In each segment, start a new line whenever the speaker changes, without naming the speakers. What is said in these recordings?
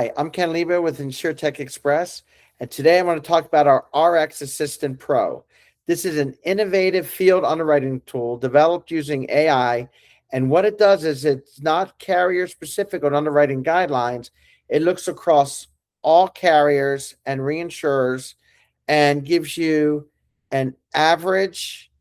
Hi, I'm Ken Lebo with InsurTech Express, and today I want to talk about our RX Assistant Pro. This is an innovative field underwriting tool developed using AI, and what it does is it's not carrier specific on underwriting guidelines. It looks across all carriers and reinsurers and gives you an average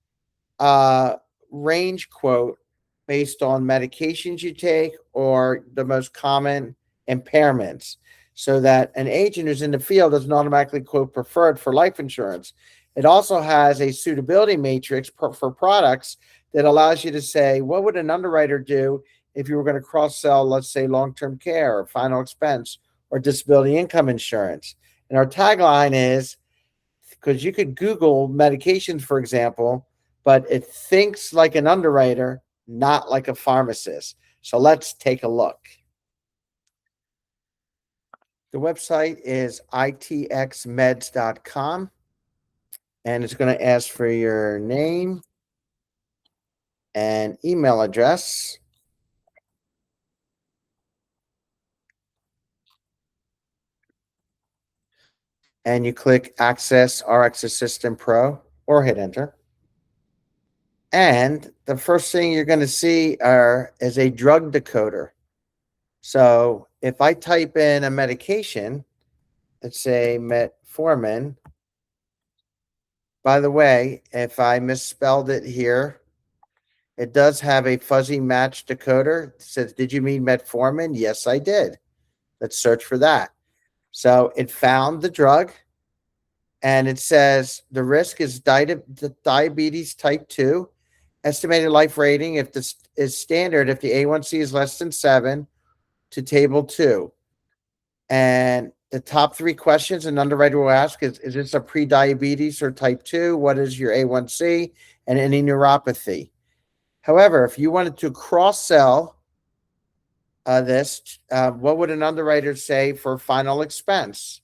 range quote based on medications you take or the most common impairments, so that an agent who's in the field doesn't automatically quote preferred for life insurance. It also has a suitability matrix for products that allows you to say, what would an underwriter do if you were going to cross-sell, let's say, long-term care or final expense or disability income insurance? And our tagline is, because you could Google medications, for example, but it thinks like an underwriter, not like a pharmacist. So let's take a look. The website is itxmeds.com, and it's going to ask for your name and email address. And you click Access RX Assistant Pro or hit enter. And the first thing you're going to see is a drug decoder. So if I type in a medication, let's say metformin. By the way, if I misspelled it here, it does have a fuzzy match decoder. It says, did you mean metformin? Yes, I did. Let's search for that. So it found the drug, and it says the risk is diabetes type 2. Estimated life rating, if this is standard, if the A1C is less than 7, to table 2. And the top 3 questions an underwriter will ask is this a pre-diabetes or type 2? What is your A1C and any neuropathy? However, if you wanted to cross-sell this, what would an underwriter say for final expense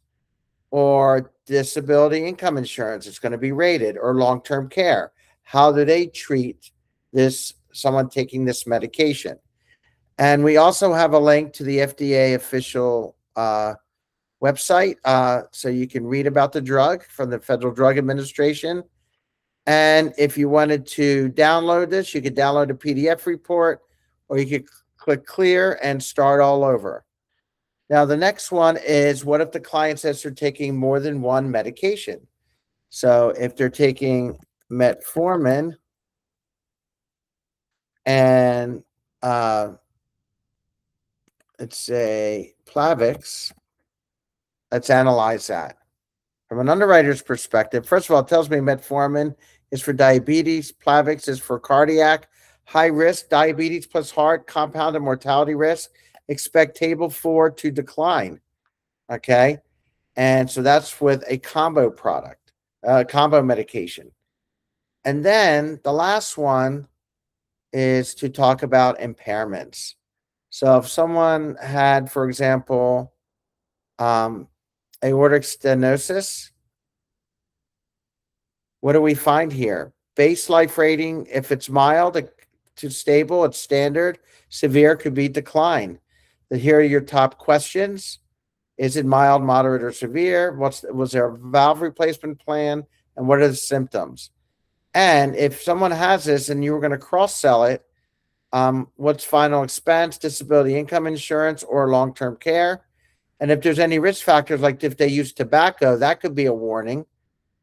or disability income insurance? It's going to be rated, or long-term care. How do they treat someone taking this medication? And we also have a link to the FDA official website, so you can read about the drug from the Federal Drug Administration. And if you wanted to download this, you could download a PDF report, or you could click clear and start all over. Now, the next one is, what if the client says they're taking more than one medication? So if they're taking metformin and let's say Plavix, let's analyze that. From an underwriter's perspective, first of all, it tells me metformin is for diabetes, Plavix is for cardiac, high risk, diabetes plus heart, compounded mortality risk, expect table 4 to decline. Okay. And so that's with a combo product, combo medication. And then the last one is to talk about impairments. So if someone had, for example, aortic stenosis, what do we find here? Base life rating, if it's mild to stable, it's standard. Severe could be decline. Here are your top questions. Is it mild, moderate, or severe? Was there a valve replacement plan? And what are the symptoms? And if someone has this and you were going to cross-sell it, what's final expense, disability income insurance, or long-term care? And if there's any risk factors, like if they use tobacco, that could be a warning.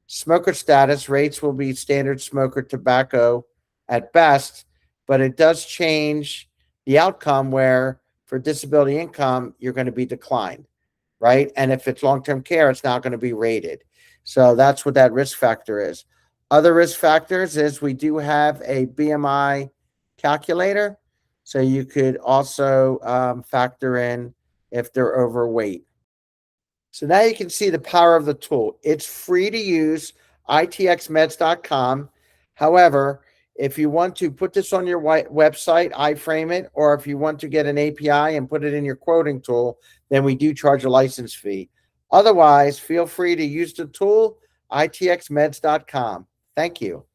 Smoker status rates will be standard smoker tobacco at best, but it does change the outcome where for disability income, you're going to be declined, right? And if it's long-term care, it's not going to be rated. So that's what that risk factor is. Other risk factors is we do have a BMI calculator. So you could also factor in if they're overweight. So now you can see the power of the tool. It's free to use, itxmeds.com. However, if you want to put this on your website, iframe it, or if you want to get an API and put it in your quoting tool, then we do charge a license fee. Otherwise, feel free to use the tool, itxmeds.com. Thank you.